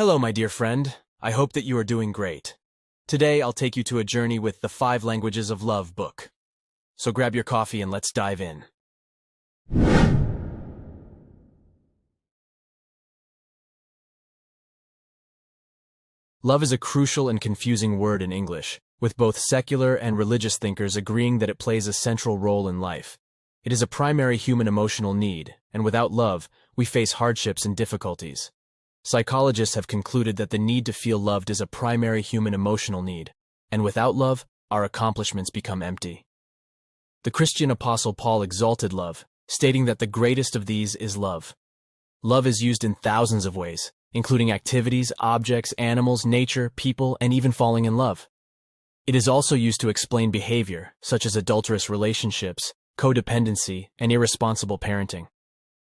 Hello, my dear friend. I hope that you are doing great. Today, I'll take you to a journey with the 5 Languages of Love book. So grab your coffee and let's dive in. Love is a crucial and confusing word in English, with both secular and religious thinkers agreeing that it plays a central role in life. It is a primary human emotional need, and without love, we face hardships and difficulties. Psychologists have concluded that the need to feel loved is a primary human emotional need, and without love, our accomplishments become empty. The Christian apostle Paul exalted love, stating that the greatest of these is love. Love is used in thousands of ways, including activities, objects, animals, nature, people, and even falling in love. It is also used to explain behavior, such as adulterous relationships, codependency, and irresponsible parenting.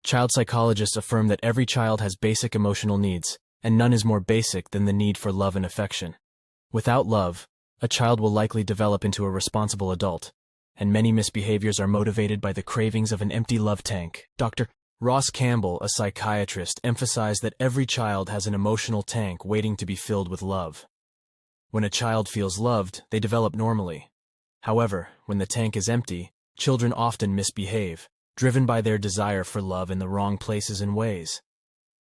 Child psychologists affirm that every child has basic emotional needs, and none is more basic than the need for love and affection. Without love, a child will likely develop into a responsible adult, and many misbehaviors are motivated by the cravings of an empty love tank. Dr. Ross Campbell, a psychiatrist, emphasized that every child has an emotional tank waiting to be filled with love. When a child feels loved, they develop normally. However, when the tank is empty, children often misbehave, driven by their desire for love in the wrong places and ways.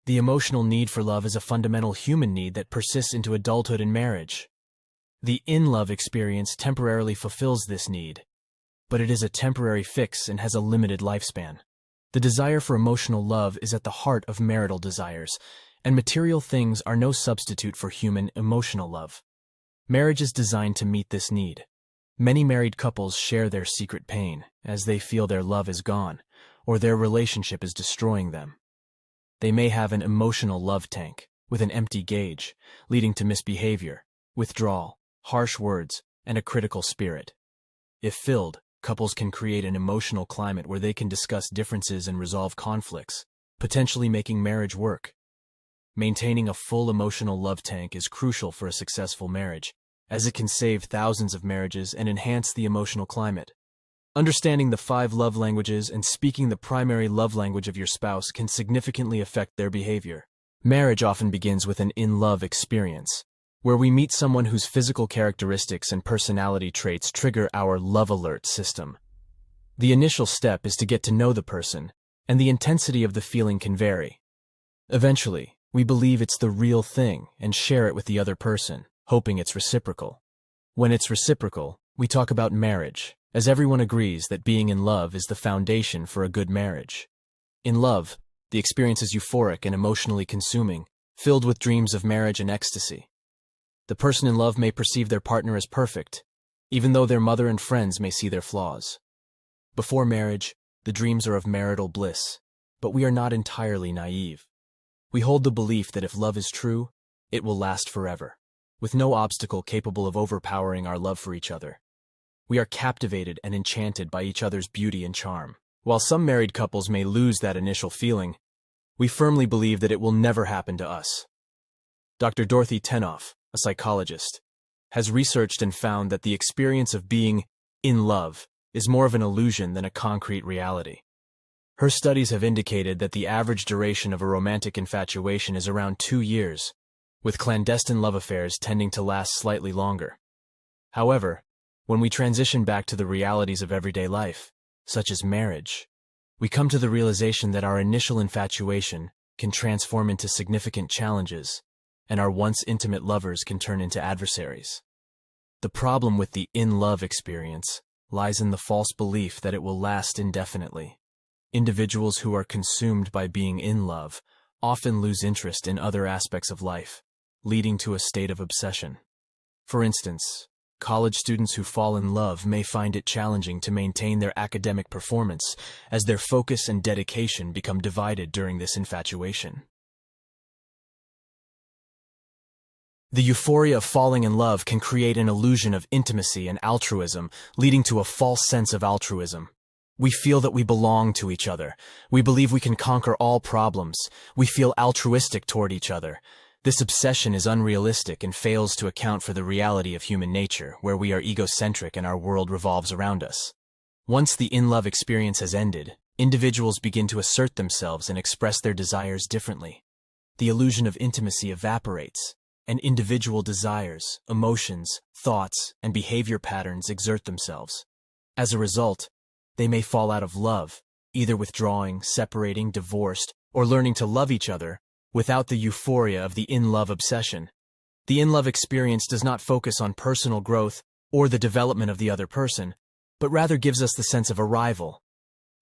The emotional need for love is a fundamental human need that persists into adulthood and marriage. The in-love experience temporarily fulfills this need, but it is a temporary fix and has a limited lifespan. The desire for emotional love is at the heart of marital desires, and material things are no substitute for human emotional love. Marriage is designed to meet this need. Many married couples share their secret pain as they feel their love is gone, or their relationship is destroying them. They may have an emotional love tank with an empty gauge, leading to misbehavior, withdrawal, harsh words, and a critical spirit. If filled, couples can create an emotional climate where they can discuss differences and resolve conflicts, potentially making marriage work. Maintaining a full emotional love tank is crucial for a successful marriage, as it can save thousands of marriages and enhance the emotional climate. Understanding the 5 love languages and speaking the primary love language of your spouse can significantly affect their behavior. Marriage often begins with an in-love experience, where we meet someone whose physical characteristics and personality traits trigger our love alert system. The initial step is to get to know the person, and the intensity of the feeling can vary. Eventually, we believe it's the real thing and share it with the other person, hoping it's reciprocal. When it's reciprocal, we talk about marriage, as everyone agrees that being in love is the foundation for a good marriage. In love, the experience is euphoric and emotionally consuming, filled with dreams of marriage and ecstasy. The person in love may perceive their partner as perfect, even though their mother and friends may see their flaws. Before marriage, the dreams are of marital bliss, but we are not entirely naive. We hold the belief that if love is true, it will last forever, with no obstacle capable of overpowering our love for each other. We are captivated and enchanted by each other's beauty and charm. While some married couples may lose that initial feeling, we firmly believe that it will never happen to us. Dr. Dorothy Tenoff, a psychologist, has researched and found that the experience of being in love is more of an illusion than a concrete reality. Her studies have indicated that the average duration of a romantic infatuation is around 2 years, with clandestine love affairs tending to last slightly longer. However, when we transition back to the realities of everyday life, such as marriage, we come to the realization that our initial infatuation can transform into significant challenges, and our once intimate lovers can turn into adversaries. The problem with the in-love experience lies in the false belief that it will last indefinitely. Individuals who are consumed by being in love often lose interest in other aspects of life, leading to a state of obsession. For instance, college students who fall in love may find it challenging to maintain their academic performance as their focus and dedication become divided during this infatuation. The euphoria of falling in love can create an illusion of intimacy and altruism, leading to a false sense of altruism. We feel that we belong to each other. We believe we can conquer all problems. We feel altruistic toward each other. This obsession is unrealistic and fails to account for the reality of human nature, where we are egocentric and our world revolves around us. Once the in-love experience has ended, individuals begin to assert themselves and express their desires differently. the illusion of intimacy evaporates, and individual desires, emotions, thoughts, and behavior patterns exert themselves. As a result, they may fall out of love, either withdrawing, separating, divorced, or learning to love each other without the euphoria of the in-love obsession. The in-love experience does not focus on personal growth or the development of the other person, but rather gives us the sense of arrival.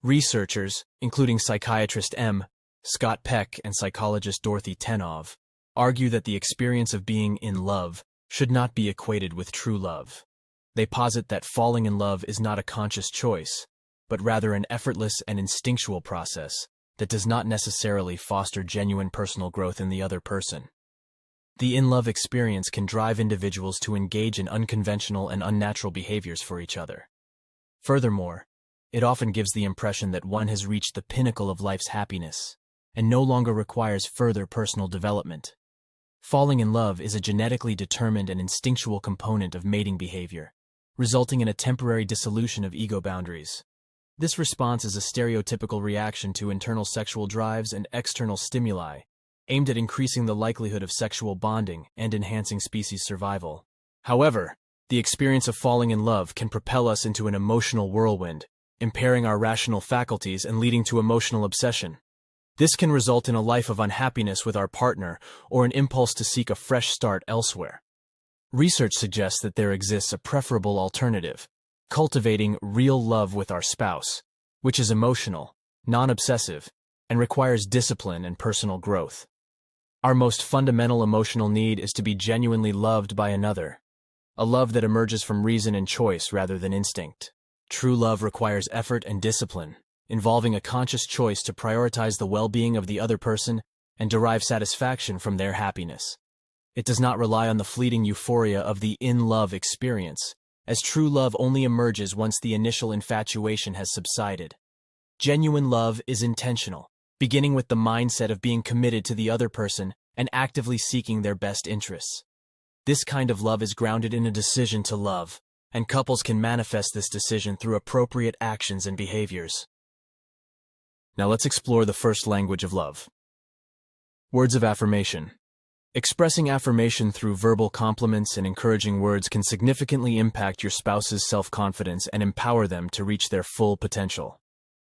Researchers, including psychiatrist M. Scott Peck and psychologist Dorothy Tenov, argue that the experience of being in love should not be equated with true love. They posit that falling in love is not a conscious choice, but rather an effortless and instinctual process that does not necessarily foster genuine personal growth in the other person. The in-love experience can drive individuals to engage in unconventional and unnatural behaviors for each other. Furthermore, it often gives the impression that one has reached the pinnacle of life's happiness and no longer requires further personal development. Falling in love is a genetically determined and instinctual component of mating behavior, resulting in a temporary dissolution of ego boundaries. This response is a stereotypical reaction to internal sexual drives and external stimuli, aimed at increasing the likelihood of sexual bonding and enhancing species survival. However, the experience of falling in love can propel us into an emotional whirlwind, impairing our rational faculties and leading to emotional obsession. This can result in a life of unhappiness with our partner or an impulse to seek a fresh start elsewhere. Research suggests that there exists a preferable alternative: cultivating real love with our spouse, which is emotional, non-obsessive, and requires discipline and personal growth. Our most fundamental emotional need is to be genuinely loved by another, a love that emerges from reason and choice rather than instinct. True love requires effort and discipline, involving a conscious choice to prioritize the well-being of the other person and derive satisfaction from their happiness. It does not rely on the fleeting euphoria of the in-love experience, as true love only emerges once the initial infatuation has subsided. Genuine love is intentional, beginning with the mindset of being committed to the other person and actively seeking their best interests. This kind of love is grounded in a decision to love, and couples can manifest this decision through appropriate actions and behaviors. Now let's explore the first language of love. Words of affirmation. Expressing affirmation through verbal compliments and encouraging words can significantly impact your spouse's self-confidence and empower them to reach their full potential.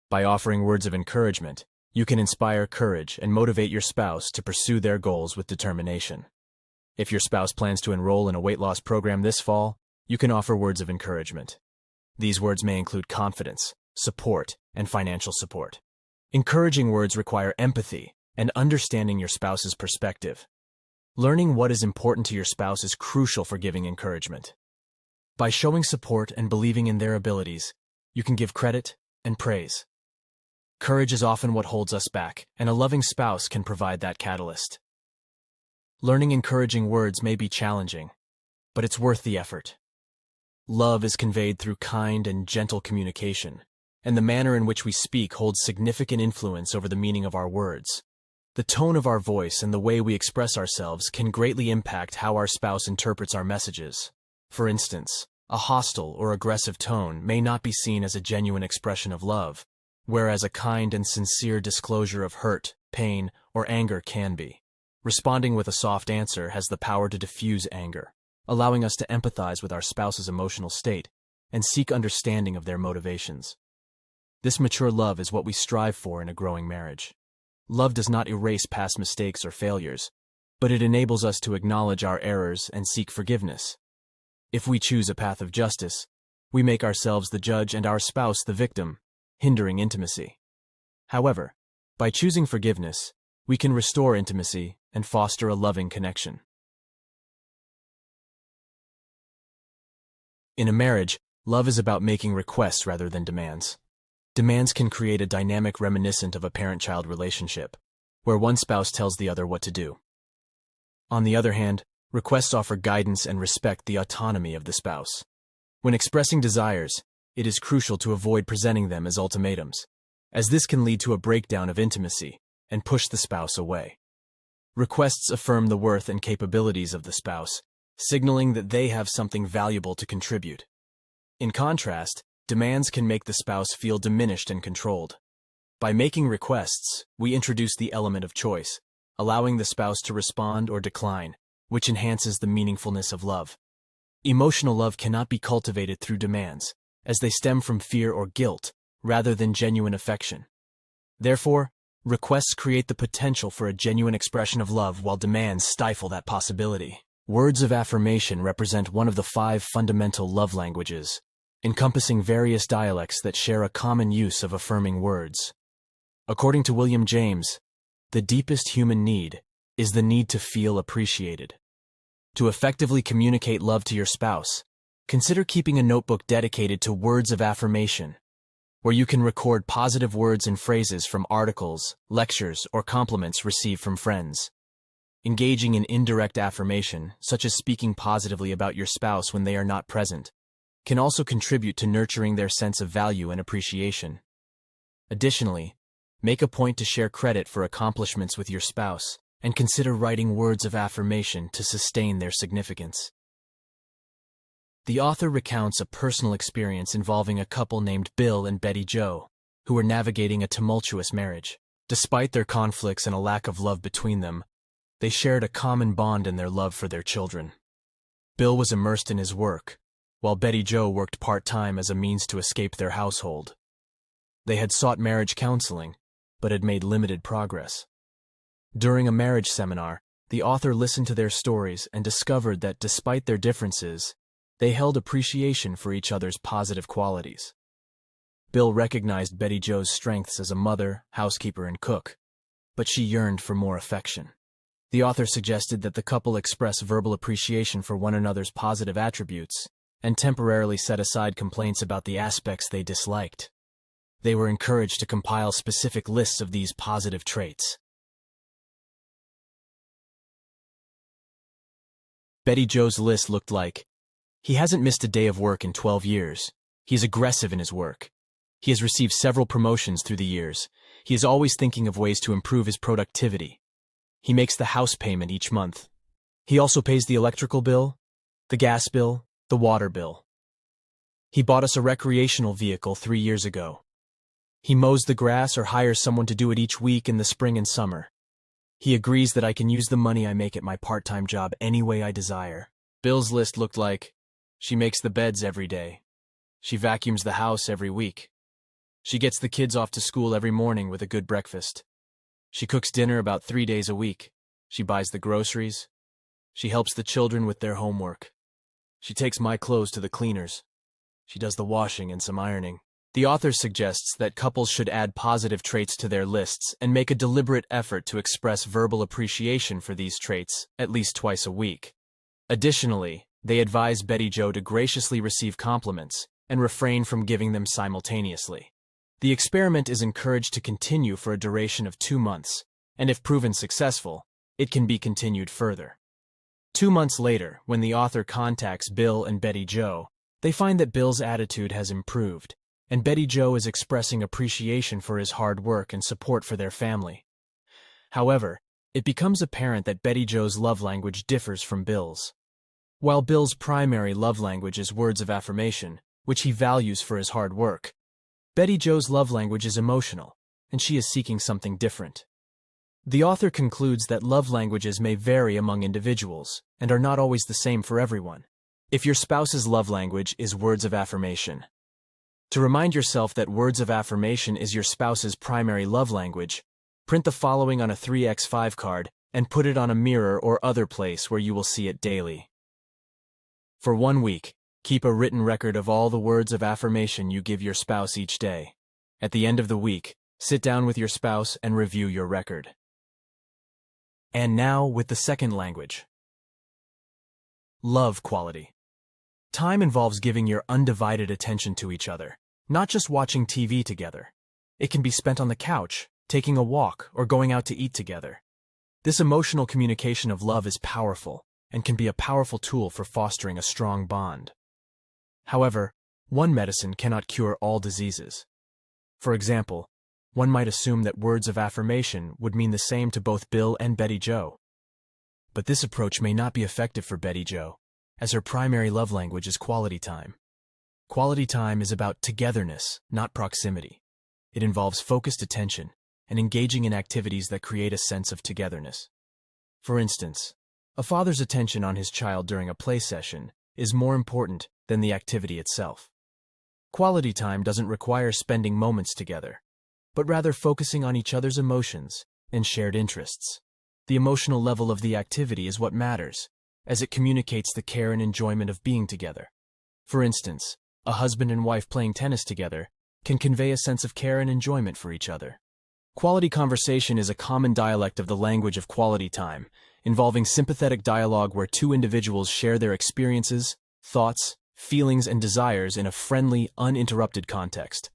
By offering words of encouragement, you can inspire courage and motivate your spouse to pursue their goals with determination. If your spouse plans to enroll in a weight loss program this fall, you can offer words of encouragement. These words may include confidence, support, and financial support. Encouraging words require empathy and understanding your spouse's perspective. Learning what is important to your spouse is crucial for giving encouragement. By showing support and believing in their abilities, you can give credit and praise. Courage is often what holds us back, and a loving spouse can provide that catalyst. Learning encouraging words may be challenging, but it's worth the effort. Love is conveyed through kind and gentle communication, and the manner in which we speak holds significant influence over the meaning of our words. The tone of our voice and the way we express ourselves can greatly impact how our spouse interprets our messages. For instance, a hostile or aggressive tone may not be seen as a genuine expression of love, whereas a kind and sincere disclosure of hurt, pain, or anger can be. Responding with a soft answer has the power to diffuse anger, allowing us to empathize with our spouse's emotional state and seek understanding of their motivations. This mature love is what we strive for in a growing marriage. Love does not erase past mistakes or failures, but it enables us to acknowledge our errors and seek forgiveness. If we choose a path of justice, we make ourselves the judge and our spouse the victim, hindering intimacy. However, by choosing forgiveness, we can restore intimacy and foster a loving connection. In a marriage, love is about making requests rather than demands. Demands can create a dynamic reminiscent of a parent-child relationship, where one spouse tells the other what to do. On the other hand, requests offer guidance and respect the autonomy of the spouse. When expressing desires, it is crucial to avoid presenting them as ultimatums, as this can lead to a breakdown of intimacy and push the spouse away. Requests affirm the worth and capabilities of the spouse, signaling that they have something valuable to contribute. In contrast, demands can make the spouse feel diminished and controlled. By making requests, we introduce the element of choice, allowing the spouse to respond or decline, which enhances the meaningfulness of love. Emotional love cannot be cultivated through demands, as they stem from fear or guilt, rather than genuine affection. Therefore, requests create the potential for a genuine expression of love while demands stifle that possibility. Words of affirmation represent one of the 5 fundamental love languages, encompassing various dialects that share a common use of affirming words. According to William James, the deepest human need is the need to feel appreciated. To effectively communicate love to your spouse, consider keeping a notebook dedicated to words of affirmation, where you can record positive words and phrases from articles, lectures, or compliments received from friends. Engaging in indirect affirmation, such as speaking positively about your spouse when they are not present, can also contribute to nurturing their sense of value and appreciation. Additionally, make a point to share credit for accomplishments with your spouse and consider writing words of affirmation to sustain their significance. The author recounts a personal experience involving a couple named Bill and Betty Jo, who were navigating a tumultuous marriage. Despite their conflicts and a lack of love between them, they shared a common bond in their love for their children. Bill was immersed in his work, while Betty Jo worked part-time as a means to escape their household. They had sought marriage counseling, but had made limited progress. During a marriage seminar, the author listened to their stories and discovered that despite their differences, they held appreciation for each other's positive qualities. Bill recognized Betty Jo's strengths as a mother, housekeeper, and cook, but she yearned for more affection. The author suggested that the couple express verbal appreciation for one another's positive attributes and temporarily set aside complaints about the aspects they disliked. They were encouraged to compile specific lists of these positive traits. Betty Jo's list looked like: he hasn't missed a day of work in 12 years. He is aggressive in his work. He has received several promotions through the years. He is always thinking of ways to improve his productivity. He makes the house payment each month. He also pays the electrical bill, the gas bill, the water bill. He bought us a recreational vehicle 3 years ago. He mows the grass or hires someone to do it each week in the spring and summer. He agrees that I can use the money I make at my part-time job any way I desire. Bill's list looked like: she makes the beds every day. She vacuums the house every week. She gets the kids off to school every morning with a good breakfast. She cooks dinner about 3 days a week. She buys the groceries. She helps the children with their homework. She takes my clothes to the cleaners. She does the washing and some ironing. The author suggests that couples should add positive traits to their lists and make a deliberate effort to express verbal appreciation for these traits at least twice a week. Additionally, they advise Betty Jo to graciously receive compliments and refrain from giving them simultaneously. The experiment is encouraged to continue for a duration of 2 months, and if proven successful, it can be continued further. 2 months later, when the author contacts Bill and Betty Jo, they find that Bill's attitude has improved, and Betty Jo is expressing appreciation for his hard work and support for their family. However, it becomes apparent that Betty Jo's love language differs from Bill's. While Bill's primary love language is words of affirmation, which he values for his hard work, Betty Jo's love language is emotional, and she is seeking something different. The author concludes that love languages may vary among individuals and are not always the same for everyone. If your spouse's love language is words of affirmation, to remind yourself that words of affirmation is your spouse's primary love language, print the following on a 3x5 card and put it on a mirror or other place where you will see it daily. For 1 week, keep a written record of all the words of affirmation you give your spouse each day. At the end of the week, sit down with your spouse and review your record. And now with the second language. Love quality. Time involves giving your undivided attention to each other, not just watching TV together. It can be spent on the couch, taking a walk, or going out to eat together. This emotional communication of love is powerful and can be a powerful tool for fostering a strong bond. However, one medicine cannot cure all diseases. For example, one might assume that words of affirmation would mean the same to both Bill and Betty Jo. But this approach may not be effective for Betty Jo, as her primary love language is quality time. Quality time is about togetherness, not proximity. It involves focused attention and engaging in activities that create a sense of togetherness. For instance, a father's attention on his child during a play session is more important than the activity itself. Quality time doesn't require spending moments together, but rather focusing on each other's emotions and shared interests. The emotional level of the activity is what matters, as it communicates the care and enjoyment of being together. For instance, a husband and wife playing tennis together can convey a sense of care and enjoyment for each other. Quality conversation is a common dialect of the language of quality time, involving sympathetic dialogue where two individuals share their experiences, thoughts, feelings, and desires in a friendly, uninterrupted context.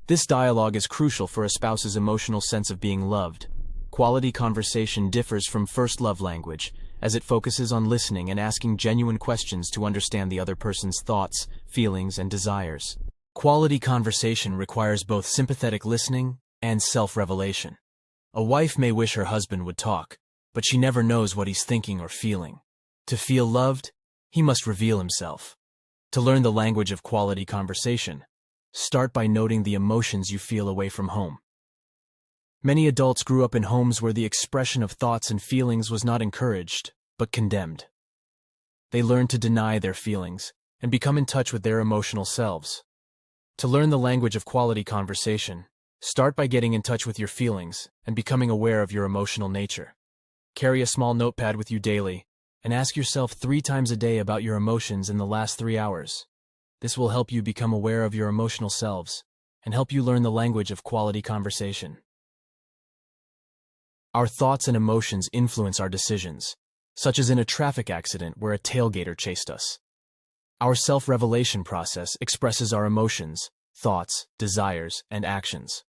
This dialogue is crucial for a spouse's emotional sense of being loved. Quality conversation differs from first love language, as it focuses on listening and asking genuine questions to understand the other person's thoughts, feelings, and desires. Quality conversation requires both sympathetic listening and self-revelation. A wife may wish her husband would talk, but she never knows what he's thinking or feeling. To feel loved, he must reveal himself. To learn the language of quality conversation, start by noting the emotions you feel away from home. Many adults grew up in homes where the expression of thoughts and feelings was not encouraged, but condemned. They learned to deny their feelings and become in touch with their emotional selves. To learn the language of quality conversation, start by getting in touch with your feelings and becoming aware of your emotional nature. Carry a small notepad with you daily and ask yourself 3 times a day about your emotions in the last 3 hours. This will help you become aware of your emotional selves and help you learn the language of quality conversation. Our thoughts and emotions influence our decisions, such as in a traffic accident where a tailgater chased us. Our self-revelation process expresses our emotions, thoughts, desires, and actions.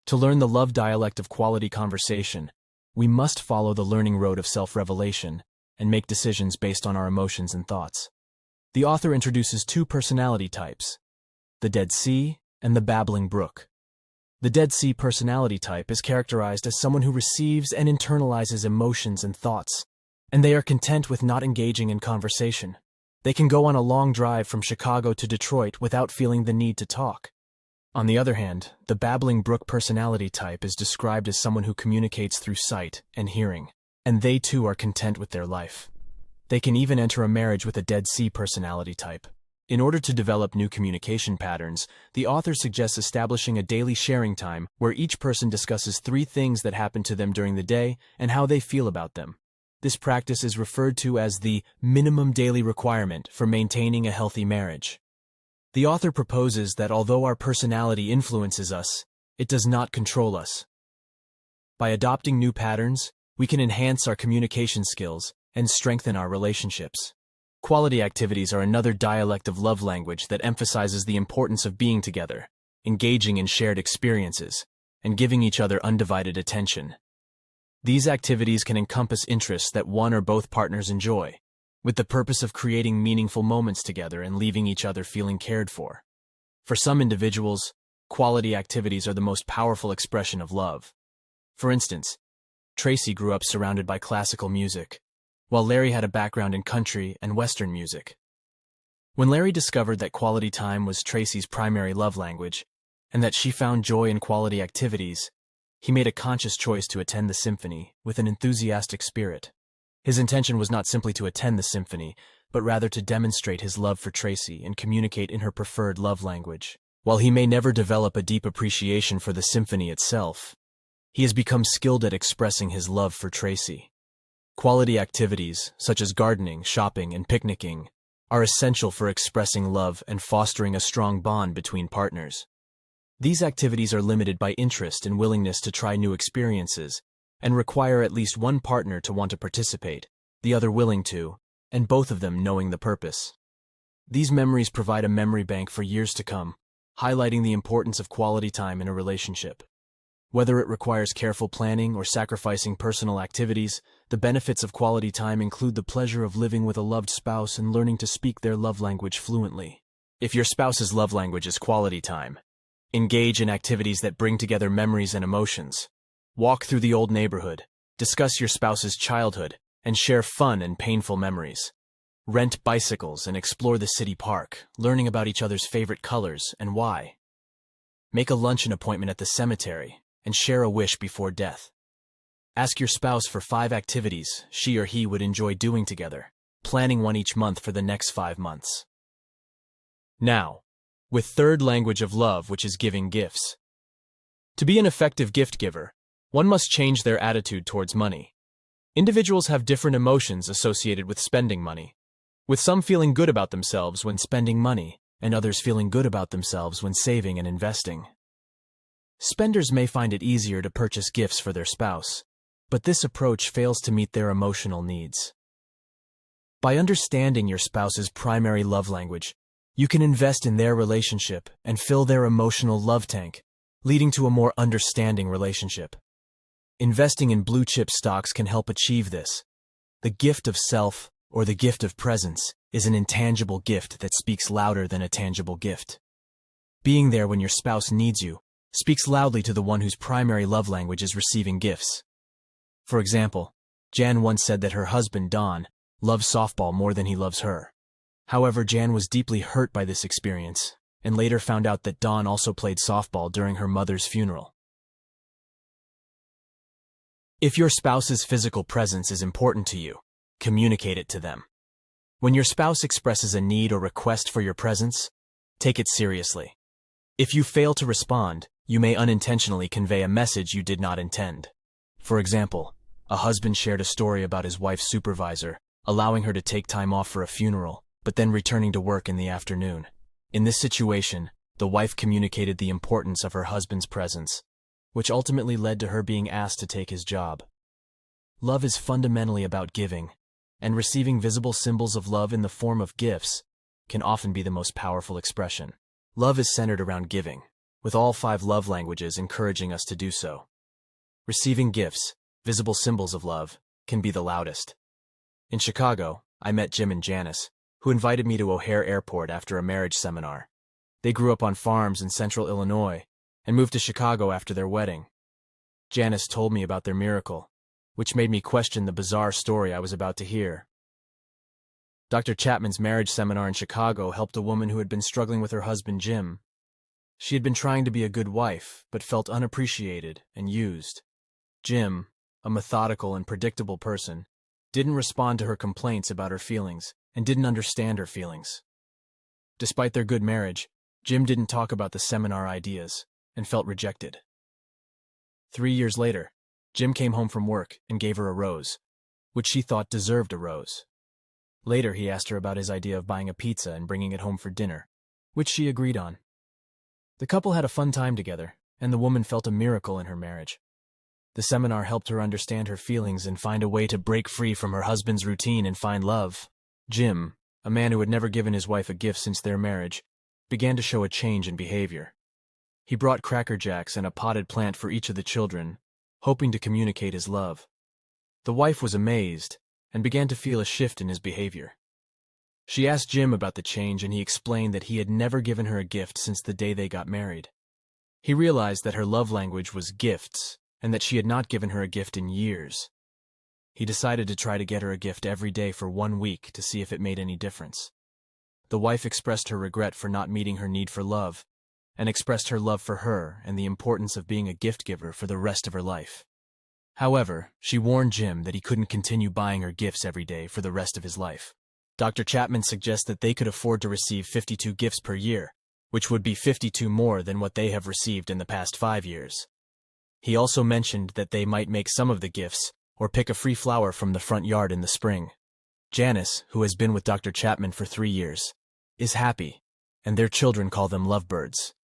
To learn the love dialect of quality conversation, we must follow the learning road of self-revelation and make decisions based on our emotions and thoughts. The author introduces 2 personality types, the Dead Sea and the Babbling Brook. The Dead Sea personality type is characterized as someone who receives and internalizes emotions and thoughts, and they are content with not engaging in conversation. They can go on a long drive from Chicago to Detroit without feeling the need to talk. On the other hand, the Babbling Brook personality type is described as someone who communicates through sight and hearing, and they too are content with their life. They can even enter a marriage with a Dead Sea personality type. In order to develop new communication patterns, the author suggests establishing a daily sharing time where each person discusses 3 things that happen to them during the day and how they feel about them. This practice is referred to as the minimum daily requirement for maintaining a healthy marriage. The author proposes that although our personality influences us, it does not control us. By adopting new patterns, we can enhance our communication skills and strengthen our relationships. Quality activities are another dialect of love language that emphasizes the importance of being together, engaging in shared experiences, and giving each other undivided attention. These activities can encompass interests that one or both partners enjoy, with the purpose of creating meaningful moments together and leaving each other feeling cared for. For some individuals, quality activities are the most powerful expression of love. For instance, Tracy grew up surrounded by classical music, while Larry had a background in country and Western music. When Larry discovered that quality time was Tracy's primary love language, and that she found joy in quality activities, he made a conscious choice to attend the symphony with an enthusiastic spirit. His intention was not simply to attend the symphony, but rather to demonstrate his love for Tracy and communicate in her preferred love language. While he may never develop a deep appreciation for the symphony itself, he has become skilled at expressing his love for Tracy. Quality activities, such as gardening, shopping, and picnicking, are essential for expressing love and fostering a strong bond between partners. These activities are limited by interest and willingness to try new experiences, and require at least one partner to want to participate, the other willing to, and both of them knowing the purpose. These memories provide a memory bank for years to come, highlighting the importance of quality time in a relationship. Whether it requires careful planning or sacrificing personal activities, the benefits of quality time include the pleasure of living with a loved spouse and learning to speak their love language fluently. If your spouse's love language is quality time, engage in activities that bring together memories and emotions. Walk through the old neighborhood, discuss your spouse's childhood, and share fun and painful memories. Rent bicycles and explore the city park, learning about each other's favorite colors and why. Make a luncheon appointment at the cemetery, and share a wish before death. Ask your spouse for 5 activities she or he would enjoy doing together, planning one each month for the next 5 months. Now, with third language of love, which is giving gifts. To be an effective gift giver, one must change their attitude towards money. Individuals have different emotions associated with spending money, with some feeling good about themselves when spending money, and others feeling good about themselves when saving and investing. Spenders may find it easier to purchase gifts for their spouse, but this approach fails to meet their emotional needs. By understanding your spouse's primary love language, you can invest in their relationship and fill their emotional love tank, leading to a more understanding relationship. Investing in blue-chip stocks can help achieve this. The gift of self, or the gift of presence, is an intangible gift that speaks louder than a tangible gift. Being there when your spouse needs you speaks loudly to the one whose primary love language is receiving gifts. For example, Jan once said that her husband, Don, loves softball more than he loves her. However, Jan was deeply hurt by this experience, and later found out that Don also played softball during her mother's funeral. If your spouse's physical presence is important to you, communicate it to them. When your spouse expresses a need or request for your presence, take it seriously. If you fail to respond, you may unintentionally convey a message you did not intend. For example, a husband shared a story about his wife's supervisor, allowing her to take time off for a funeral, but then returning to work in the afternoon. In this situation, the wife communicated the importance of her husband's presence, which ultimately led to her being asked to take his job. Love is fundamentally about giving, and receiving visible symbols of love in the form of gifts can often be the most powerful expression. Love is centered around giving, with all 5 love languages encouraging us to do so. Receiving gifts, visible symbols of love, can be the loudest. In Chicago, I met Jim and Janice, who invited me to O'Hare Airport after a marriage seminar. They grew up on farms in central Illinois and moved to Chicago after their wedding. Janice told me about their miracle, which made me question the bizarre story I was about to hear. Dr. Chapman's marriage seminar in Chicago helped a woman who had been struggling with her husband, Jim. She had been trying to be a good wife, but felt unappreciated and used. Jim, a methodical and predictable person, didn't respond to her complaints about her feelings and didn't understand her feelings. Despite their good marriage, Jim didn't talk about the seminar ideas and felt rejected. 3 years later, Jim came home from work and gave her a rose, which she thought deserved a rose. Later, he asked her about his idea of buying a pizza and bringing it home for dinner, which she agreed on. The couple had a fun time together, and the woman felt a miracle in her marriage. The seminar helped her understand her feelings and find a way to break free from her husband's routine and find love. Jim, a man who had never given his wife a gift since their marriage, began to show a change in behavior. He brought Cracker Jacks and a potted plant for each of the children, hoping to communicate his love. The wife was amazed and began to feel a shift in his behavior. She asked Jim about the change, and he explained that he had never given her a gift since the day they got married. He realized that her love language was gifts, and that she had not given her a gift in years. He decided to try to get her a gift every day for 1 week to see if it made any difference. The wife expressed her regret for not meeting her need for love, and expressed her love for her and the importance of being a gift giver for the rest of her life. However, she warned Jim that he couldn't continue buying her gifts every day for the rest of his life. Dr. Chapman suggests that they could afford to receive 52 gifts per year, which would be 52 more than what they have received in the past 5 years. He also mentioned that they might make some of the gifts or pick a free flower from the front yard in the spring. Janice, who has been with Dr. Chapman for 3 years, is happy, and their children call them lovebirds.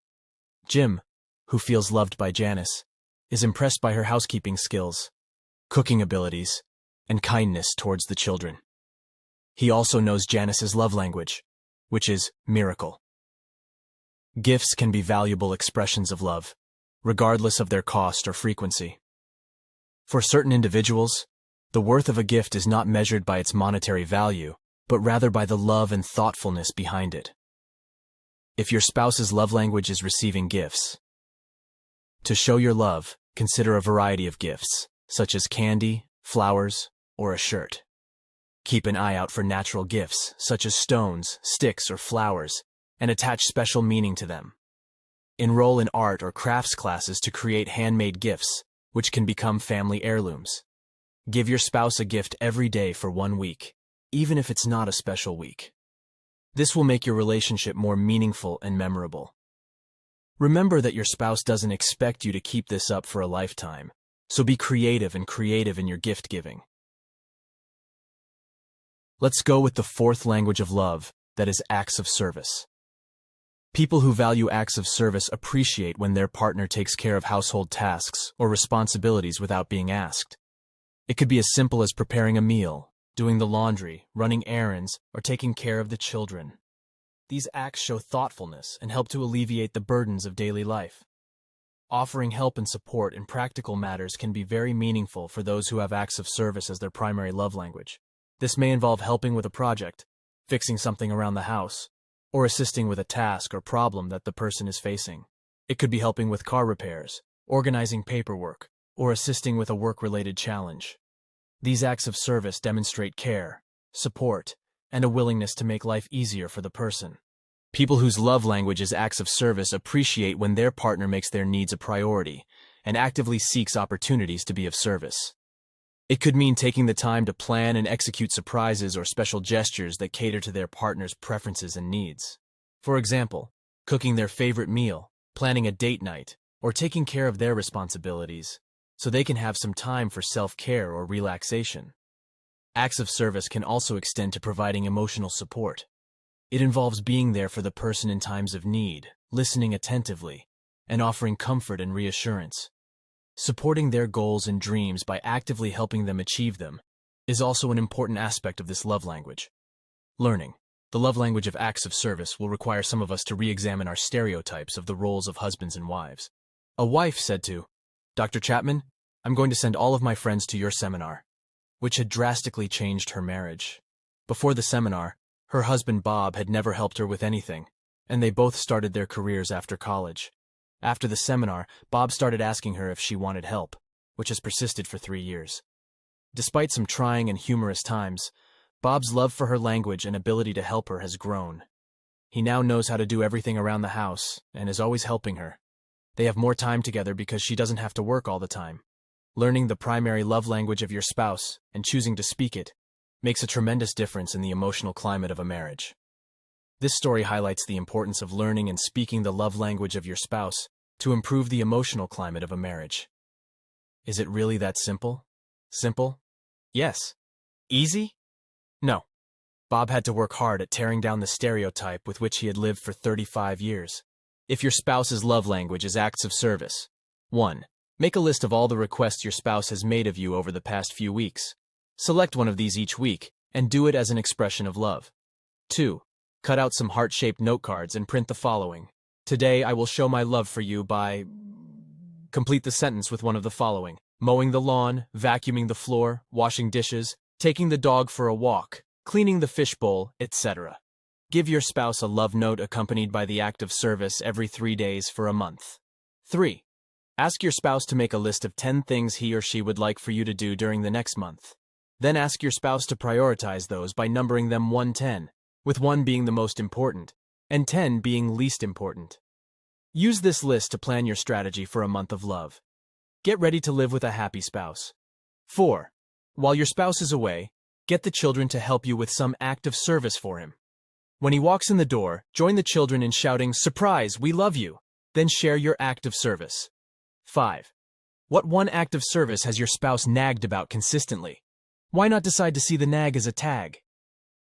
Jim, who feels loved by Janice, is impressed by her housekeeping skills, cooking abilities, and kindness towards the children. He also knows Janice's love language, which is miracle. Gifts can be valuable expressions of love, regardless of their cost or frequency. For certain individuals, the worth of a gift is not measured by its monetary value, but rather by the love and thoughtfulness behind it. If your spouse's love language is receiving gifts, to show your love, consider a variety of gifts, such as candy, flowers, or a shirt. Keep an eye out for natural gifts, such as stones, sticks, or flowers, and attach special meaning to them. Enroll in art or crafts classes to create handmade gifts, which can become family heirlooms. Give your spouse a gift every day for 1 week, even if it's not a special week. This will make your relationship more meaningful and memorable. Remember that your spouse doesn't expect you to keep this up for a lifetime, so be creative in your gift giving. Let's go with the fourth language of love, that is acts of service. People who value acts of service appreciate when their partner takes care of household tasks or responsibilities without being asked. It could be as simple as preparing a meal, doing the laundry, running errands, or taking care of the children. These acts show thoughtfulness and help to alleviate the burdens of daily life. Offering help and support in practical matters can be very meaningful for those who have acts of service as their primary love language. This may involve helping with a project, fixing something around the house, or assisting with a task or problem that the person is facing. It could be helping with car repairs, organizing paperwork, or assisting with a work-related challenge. These acts of service demonstrate care, support, and a willingness to make life easier for the person. People whose love language is acts of service appreciate when their partner makes their needs a priority and actively seeks opportunities to be of service. It could mean taking the time to plan and execute surprises or special gestures that cater to their partner's preferences and needs. For example, cooking their favorite meal, planning a date night, or taking care of their responsibilities so they can have some time for self-care or relaxation. Acts of service can also extend to providing emotional support. It involves being there for the person in times of need, listening attentively, and offering comfort and reassurance. Supporting their goals and dreams by actively helping them achieve them is also an important aspect of this love language. Learning the love language of acts of service will require some of us to re-examine our stereotypes of the roles of husbands and wives. A wife said to Dr. Chapman, "I'm going to send all of my friends to your seminar," which had drastically changed her marriage. Before the seminar, her husband Bob had never helped her with anything, and they both started their careers after college. After the seminar, Bob started asking her if she wanted help, which has persisted for 3 years. Despite some trying and humorous times, Bob's love for her language and ability to help her has grown. He now knows how to do everything around the house and is always helping her. They have more time together because she doesn't have to work all the time. Learning the primary love language of your spouse and choosing to speak it makes a tremendous difference in the emotional climate of a marriage. This story highlights the importance of learning and speaking the love language of your spouse to improve the emotional climate of a marriage. Is it really that simple? Simple? Yes. Easy? No. Bob had to work hard at tearing down the stereotype with which he had lived for 35 years. If your spouse's love language is acts of service, 1. Make a list of all the requests your spouse has made of you over the past few weeks. Select one of these each week and do it as an expression of love. 2. Cut out some heart-shaped note cards and print the following. Today I will show my love for you by... Complete the sentence with one of the following: mowing the lawn, vacuuming the floor, washing dishes, taking the dog for a walk, cleaning the fishbowl, etc. Give your spouse a love note accompanied by the act of service every 3 days for a month. 3. Ask your spouse to make a list of 10 things he or she would like for you to do during the next month. Then ask your spouse to prioritize those by numbering them 1-10, with 1 being the most important, and 10 being least important. Use this list to plan your strategy for a month of love. Get ready to live with a happy spouse. 4. While your spouse is away, get the children to help you with some act of service for him. When he walks in the door, join the children in shouting, "Surprise, we love you!" Then share your act of service. 5. What one act of service has your spouse nagged about consistently? Why not decide to see the nag as a tag?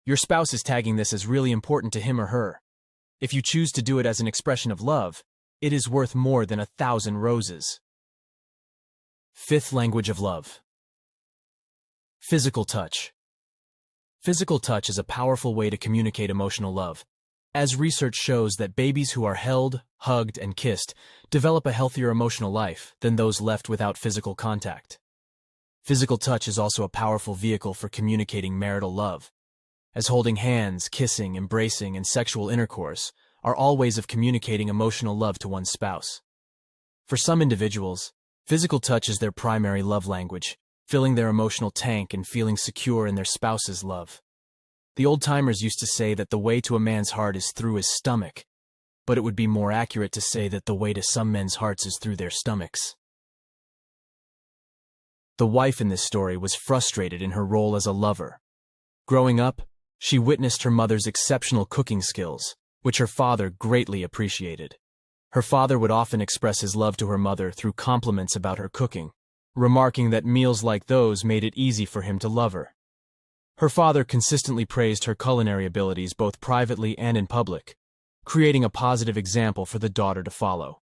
Your spouse is tagging this as really important to him or her. If you choose to do it as an expression of love, it is worth more than 1,000 roses. Fifth language of love. Physical touch. Physical touch is a powerful way to communicate emotional love, as research shows that babies who are held, hugged, and kissed develop a healthier emotional life than those left without physical contact. Physical touch is also a powerful vehicle for communicating marital love, as holding hands, kissing, embracing, and sexual intercourse are all ways of communicating emotional love to one's spouse. For some individuals, physical touch is their primary love language, filling their emotional tank and feeling secure in their spouse's love. The old-timers used to say that the way to a man's heart is through his stomach, but it would be more accurate to say that the way to some men's hearts is through their stomachs. The wife in this story was frustrated in her role as a lover. Growing up, she witnessed her mother's exceptional cooking skills, which her father greatly appreciated. Her father would often express his love to her mother through compliments about her cooking, remarking that meals like those made it easy for him to love her. Her father consistently praised her culinary abilities both privately and in public, creating a positive example for the daughter to follow.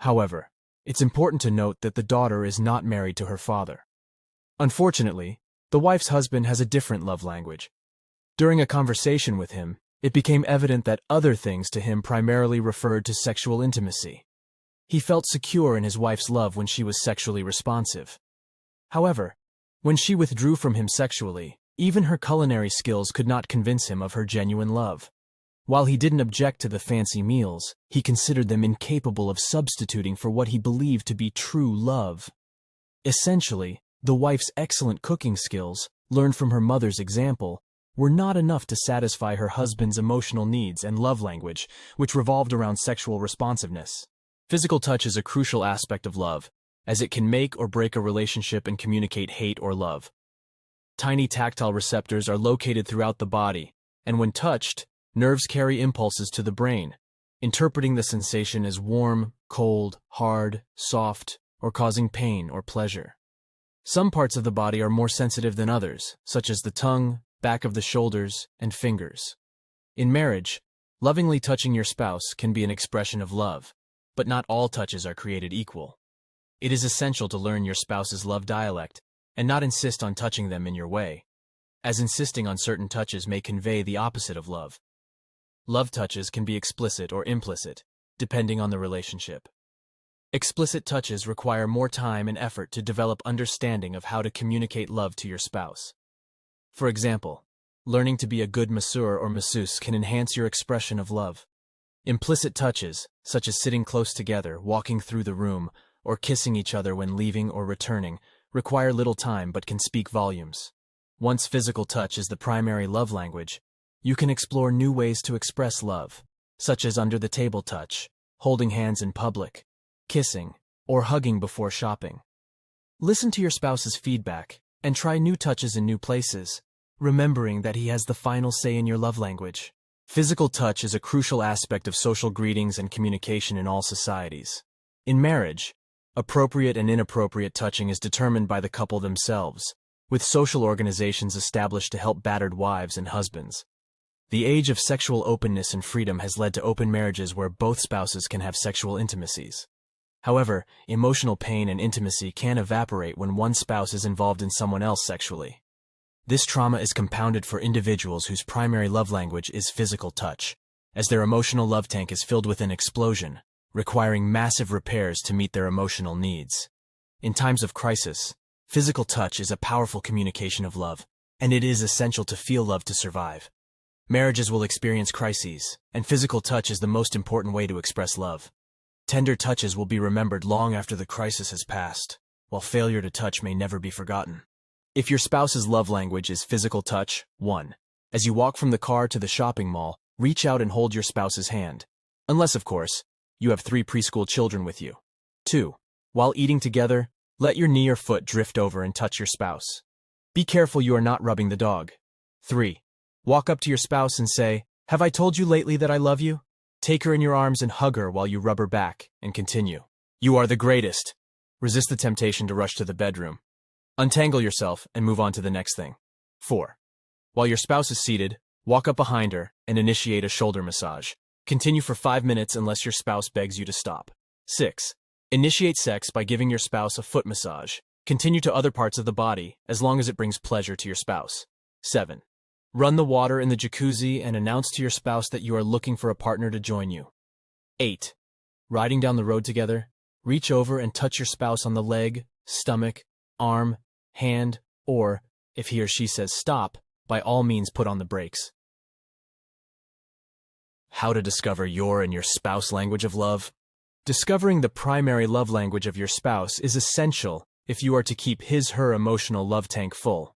However, it's important to note that the daughter is not married to her father. Unfortunately, the wife's husband has a different love language. During a conversation with him, it became evident that other things to him primarily referred to sexual intimacy. He felt secure in his wife's love when she was sexually responsive. However, when she withdrew from him sexually, even her culinary skills could not convince him of her genuine love. While he didn't object to the fancy meals, he considered them incapable of substituting for what he believed to be true love. Essentially, the wife's excellent cooking skills, learned from her mother's example, were not enough to satisfy her husband's emotional needs and love language, which revolved around sexual responsiveness. Physical touch is a crucial aspect of love, as it can make or break a relationship and communicate hate or love. Tiny tactile receptors are located throughout the body, and when touched, nerves carry impulses to the brain, interpreting the sensation as warm, cold, hard, soft, or causing pain or pleasure. Some parts of the body are more sensitive than others, such as the tongue, back of the shoulders, and fingers. In marriage, lovingly touching your spouse can be an expression of love, but not all touches are created equal. It is essential to learn your spouse's love dialect and not insist on touching them in your way, as insisting on certain touches may convey the opposite of love. Love touches can be explicit or implicit, depending on the relationship. Explicit touches require more time and effort to develop understanding of how to communicate love to your spouse. For example, learning to be a good masseur or masseuse can enhance your expression of love. Implicit touches, such as sitting close together, walking through the room, or kissing each other when leaving or returning, require little time but can speak volumes. Once physical touch is the primary love language, you can explore new ways to express love, such as under-the-table touch, holding hands in public, kissing, or hugging before shopping. Listen to your spouse's feedback and try new touches in new places, remembering that he has the final say in your love language. Physical touch is a crucial aspect of social greetings and communication in all societies. In marriage, appropriate and inappropriate touching is determined by the couple themselves, with social organizations established to help battered wives and husbands. The age of sexual openness and freedom has led to open marriages where both spouses can have sexual intimacies. However, emotional pain and intimacy can evaporate when one spouse is involved in someone else sexually. This trauma is compounded for individuals whose primary love language is physical touch, as their emotional love tank is filled with an explosion, requiring massive repairs to meet their emotional needs. In times of crisis, physical touch is a powerful communication of love, and it is essential to feel love to survive. Marriages will experience crises, and physical touch is the most important way to express love. Tender touches will be remembered long after the crisis has passed, while failure to touch may never be forgotten. If your spouse's love language is physical touch, 1. As you walk from the car to the shopping mall, reach out and hold your spouse's hand. Unless, of course, you have 3 preschool children with you. 2. While eating together, let your knee or foot drift over and touch your spouse. Be careful you are not rubbing the dog. 3. Walk up to your spouse and say, "Have I told you lately that I love you?" Take her in your arms and hug her while you rub her back, and continue. "You are the greatest." Resist the temptation to rush to the bedroom. Untangle yourself and move on to the next thing. 4. While your spouse is seated, walk up behind her and initiate a shoulder massage. Continue for 5 minutes unless your spouse begs you to stop. 6. Initiate sex by giving your spouse a foot massage. Continue to other parts of the body, as long as it brings pleasure to your spouse. 7. Run the water in the jacuzzi and announce to your spouse that you are looking for a partner to join you. 8. Riding down the road together, reach over and touch your spouse on the leg, stomach, arm, hand, or, if he or she says stop, by all means put on the brakes. How to discover your and your spouse's language of love? Discovering the primary love language of your spouse is essential if you are to keep his/her emotional love tank full.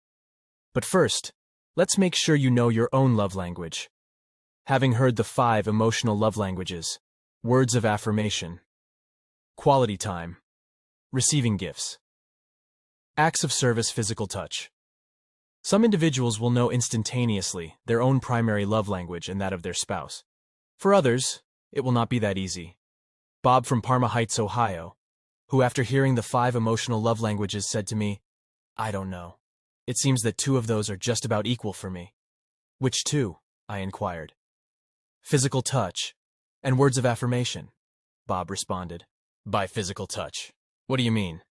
But first, let's make sure you know your own love language. Having heard the 5 emotional love languages, Words of affirmation. Quality time. Receiving gifts. Acts of service, physical touch. Some individuals will know instantaneously their own primary love language and that of their spouse. For others, it will not be that easy. Bob from Parma Heights, Ohio, who after hearing the 5 emotional love languages said to me, "I don't know. It seems that 2 of those are just about equal for me." "Which 2?" I inquired. "Physical touch and words of affirmation," Bob responded. "By physical touch, what do you mean?"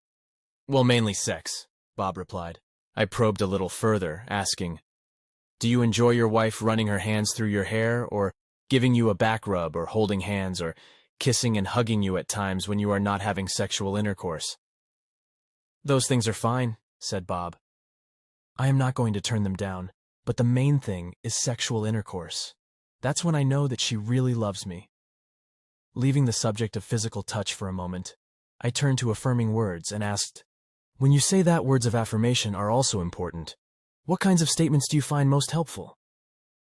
"Well, mainly sex," Bob replied. I probed a little further, asking, "Do you enjoy your wife running her hands through your hair, or giving you a back rub, or holding hands, or kissing and hugging you at times when you are not having sexual intercourse?" "Those things are fine," said Bob. "I am not going to turn them down, but the main thing is sexual intercourse. That's when I know that she really loves me." Leaving the subject of physical touch for a moment, I turned to affirming words and asked, "When you say that words of affirmation are also important, what kinds of statements do you find most helpful?"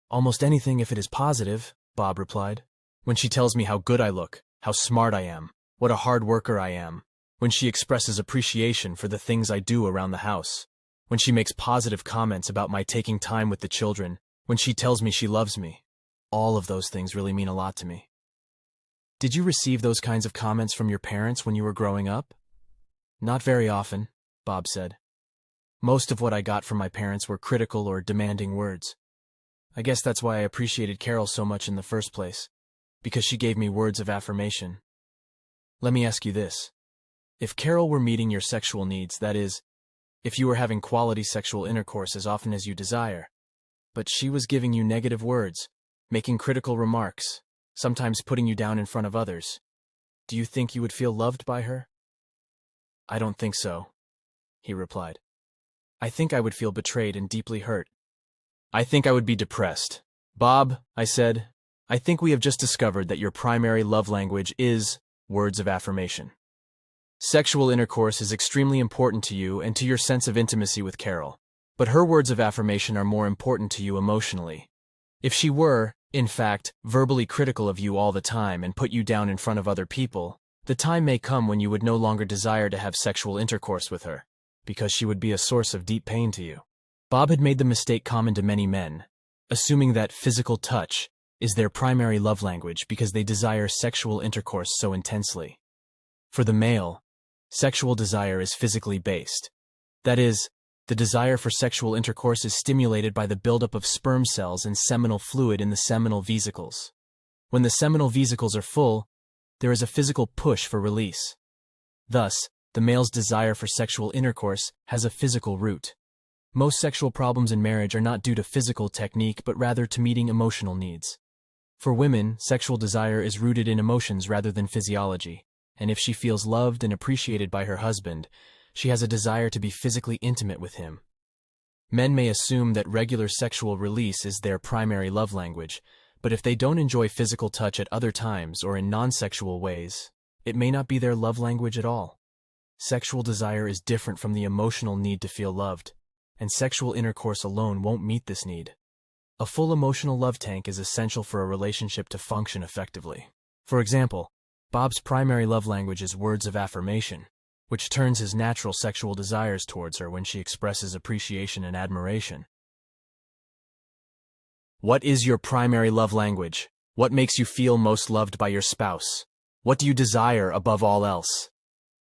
"Almost anything if it is positive," Bob replied. "When she tells me how good I look, how smart I am, what a hard worker I am, when she expresses appreciation for the things I do around the house, when she makes positive comments about my taking time with the children, when she tells me she loves me. All of those things really mean a lot to me." "Did you receive those kinds of comments from your parents when you were growing up?" "Not very often," Bob said. "Most of what I got from my parents were critical or demanding words. I guess that's why I appreciated Carol so much in the first place, because she gave me words of affirmation." "Let me ask you this. If Carol were meeting your sexual needs, that is, if you were having quality sexual intercourse as often as you desire, but she was giving you negative words, making critical remarks, sometimes putting you down in front of others, do you think you would feel loved by her?" "I don't think so," he replied. "I think I would feel betrayed and deeply hurt. I think I would be depressed." "Bob," I said, "I think we have just discovered that your primary love language is words of affirmation. Sexual intercourse is extremely important to you and to your sense of intimacy with Carol, but her words of affirmation are more important to you emotionally. If she were, in fact, verbally critical of you all the time and put you down in front of other people, the time may come when you would no longer desire to have sexual intercourse with her, because she would be a source of deep pain to you." Bob had made the mistake common to many men, assuming that physical touch is their primary love language because they desire sexual intercourse so intensely. For the male, sexual desire is physically based. That is, the desire for sexual intercourse is stimulated by the buildup of sperm cells and seminal fluid in the seminal vesicles. When the seminal vesicles are full, there is a physical push for release. Thus, the male's desire for sexual intercourse has a physical root. Most sexual problems in marriage are not due to physical technique but rather to meeting emotional needs. For women, sexual desire is rooted in emotions rather than physiology, and if she feels loved and appreciated by her husband, she has a desire to be physically intimate with him. Men may assume that regular sexual release is their primary love language, but if they don't enjoy physical touch at other times or in non-sexual ways, it may not be their love language at all. Sexual desire is different from the emotional need to feel loved, and sexual intercourse alone won't meet this need. A full emotional love tank is essential for a relationship to function effectively. For example, Bob's primary love language is words of affirmation, which turns his natural sexual desires towards her when she expresses appreciation and admiration. What is your primary love language? What makes you feel most loved by your spouse? What do you desire above all else?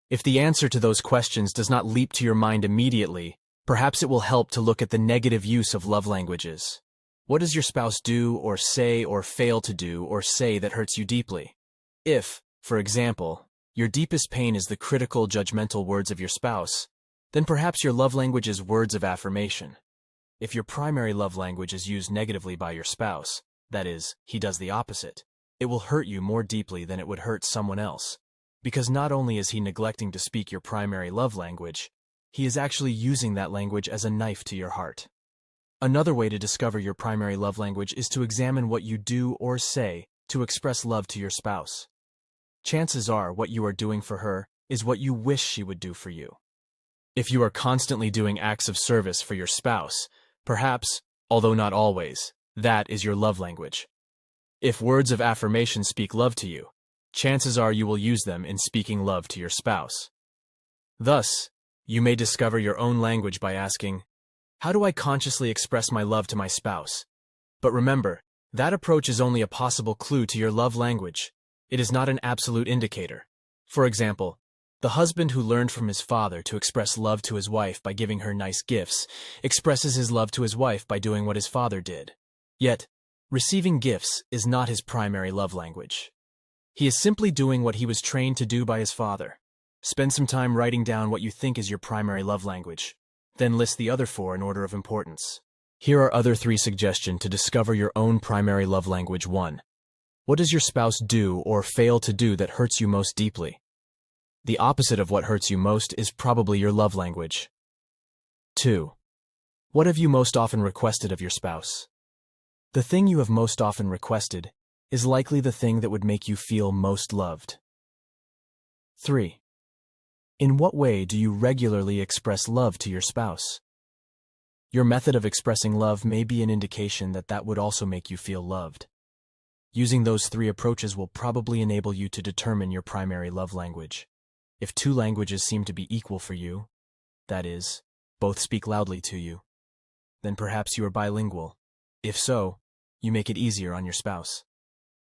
If the answer to those questions does not leap to your mind immediately, perhaps it will help to look at the negative use of love languages. What does your spouse do or say or fail to do or say that hurts you deeply? If, for example, your deepest pain is the critical, judgmental words of your spouse, then perhaps your love language is words of affirmation. If your primary love language is used negatively by your spouse, that is, he does the opposite, it will hurt you more deeply than it would hurt someone else, because not only is he neglecting to speak your primary love language, he is actually using that language as a knife to your heart. Another way to discover your primary love language is to examine what you do or say to express love to your spouse. Chances are what you are doing for her is what you wish she would do for you. If you are constantly doing acts of service for your spouse, perhaps, although not always, that is your love language. If words of affirmation speak love to you, chances are you will use them in speaking love to your spouse. Thus, you may discover your own language by asking, how do I consciously express my love to my spouse? But remember, that approach is only a possible clue to your love language. It is not an absolute indicator. For example, the husband who learned from his father to express love to his wife by giving her nice gifts expresses his love to his wife by doing what his father did. Yet, receiving gifts is not his primary love language. He is simply doing what he was trained to do by his father. Spend some time writing down what you think is your primary love language. Then list the other 4 in order of importance. Here are other 3 suggestions to discover your own primary love language. 1. What does your spouse do or fail to do that hurts you most deeply? The opposite of what hurts you most is probably your love language. 2. What have you most often requested of your spouse? The thing you have most often requested is likely the thing that would make you feel most loved. 3. In what way do you regularly express love to your spouse? Your method of expressing love may be an indication that that would also make you feel loved. Using those 3 approaches will probably enable you to determine your primary love language. If 2 languages seem to be equal for you, that is, both speak loudly to you, then perhaps you are bilingual. If so, you make it easier on your spouse.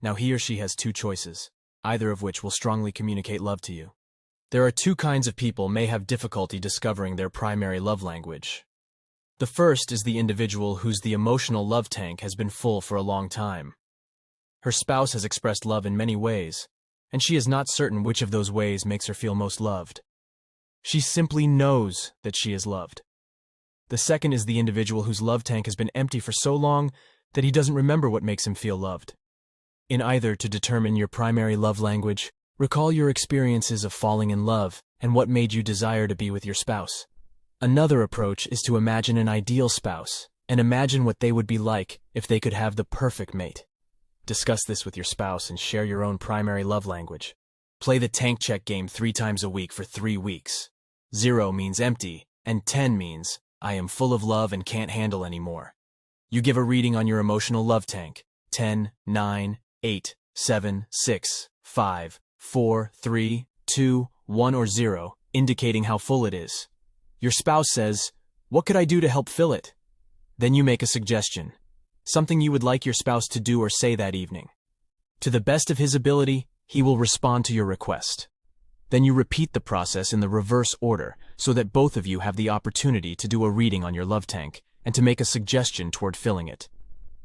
Now he or she has 2 choices, either of which will strongly communicate love to you. There are 2 kinds of people may have difficulty discovering their primary love language. The first is the individual whose the emotional love tank has been full for a long time. Her spouse has expressed love in many ways, and she is not certain which of those ways makes her feel most loved. She simply knows that she is loved. The second is the individual whose love tank has been empty for so long that he doesn't remember what makes him feel loved. In either to determine your primary love language, recall your experiences of falling in love and what made you desire to be with your spouse. Another approach is to imagine an ideal spouse and imagine what they would be like if they could have the perfect mate. Discuss this with your spouse and share your own primary love language. Play the tank check game 3 times a week for 3 weeks. 0 means empty, and 10 means, I am full of love and can't handle anymore. You give a reading on your emotional love tank. 10, 9, 8, 7, 6, 5, 4, 3, 2, 1 or 0, indicating how full it is. Your spouse says, what could I do to help fill it? Then you make a suggestion, something you would like your spouse to do or say that evening. To the best of his ability, he will respond to your request. Then you repeat the process in the reverse order so that both of you have the opportunity to do a reading on your love tank and to make a suggestion toward filling it.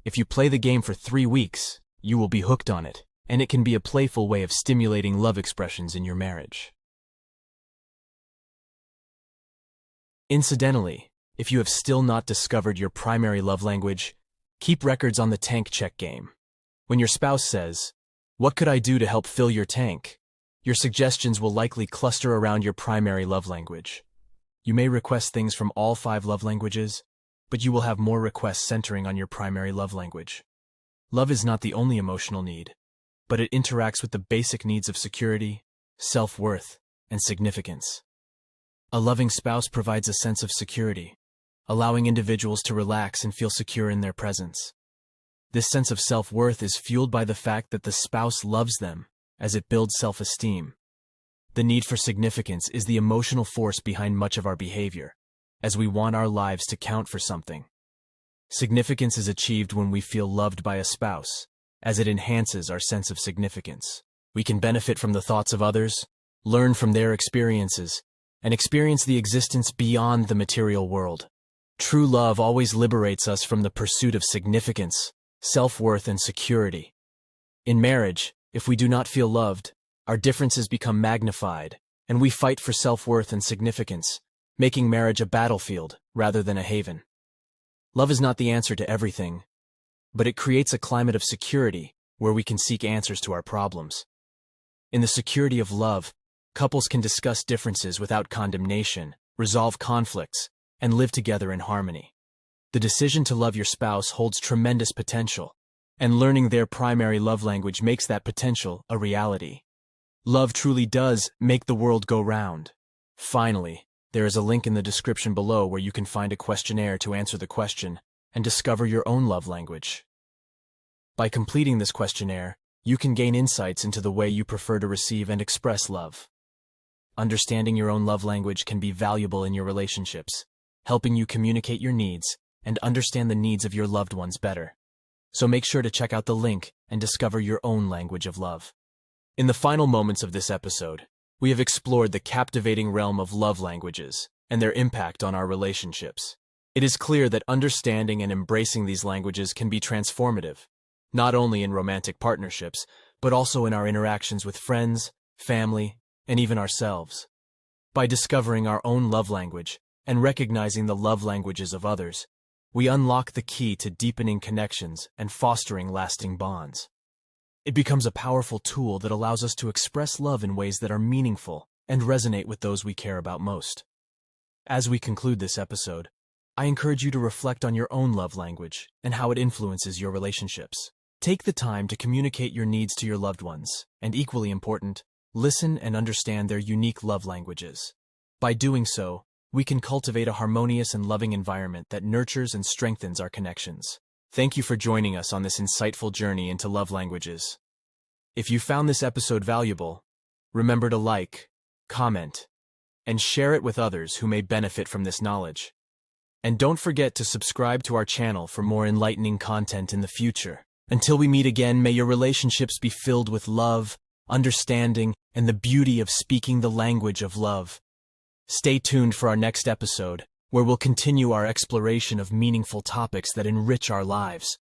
If you play the game for 3 weeks, you will be hooked on it, and it can be a playful way of stimulating love expressions in your marriage. Incidentally, if you have still not discovered your primary love language, keep records on the tank check game. When your spouse says, what could I do to help fill your tank? Your suggestions will likely cluster around your primary love language. You may request things from all 5 love languages, but you will have more requests centering on your primary love language. Love is not the only emotional need, but it interacts with the basic needs of security, self-worth, and significance. A loving spouse provides a sense of security, allowing individuals to relax and feel secure in their presence. This sense of self-worth is fueled by the fact that the spouse loves them, as it builds self-esteem. The need for significance is the emotional force behind much of our behavior, as we want our lives to count for something. Significance is achieved when we feel loved by a spouse, as it enhances our sense of significance. We can benefit from the thoughts of others, learn from their experiences, and experience the existence beyond the material world. True love always liberates us from the pursuit of significance, self-worth, and security. In marriage, if we do not feel loved, our differences become magnified, and we fight for self-worth and significance, making marriage a battlefield rather than a haven. Love is not the answer to everything, but it creates a climate of security where we can seek answers to our problems. In the security of love, couples can discuss differences without condemnation, resolve conflicts, and live together in harmony. The decision to love your spouse holds tremendous potential, and learning their primary love language makes that potential a reality. Love truly does make the world go round. Finally, there is a link in the description below where you can find a questionnaire to answer the question and discover your own love language. By completing this questionnaire, you can gain insights into the way you prefer to receive and express love. Understanding your own love language can be valuable in your relationships, helping you communicate your needs and understand the needs of your loved ones better. So make sure to check out the link and discover your own language of love. In the final moments of this episode, we have explored the captivating realm of love languages and their impact on our relationships. It is clear that understanding and embracing these languages can be transformative, not only in romantic partnerships, but also in our interactions with friends, family, and even ourselves. By discovering our own love language and recognizing the love languages of others, we unlock the key to deepening connections and fostering lasting bonds. It becomes a powerful tool that allows us to express love in ways that are meaningful and resonate with those we care about most. As we conclude this episode, I encourage you to reflect on your own love language and how it influences your relationships. Take the time to communicate your needs to your loved ones, and equally important, listen and understand their unique love languages. By doing so, we can cultivate a harmonious and loving environment that nurtures and strengthens our connections. Thank you for joining us on this insightful journey into love languages. If you found this episode valuable, remember to like, comment, and share it with others who may benefit from this knowledge. And don't forget to subscribe to our channel for more enlightening content in the future. Until we meet again, may your relationships be filled with love, understanding, and the beauty of speaking the language of love. Stay tuned for our next episode, where we'll continue our exploration of meaningful topics that enrich our lives.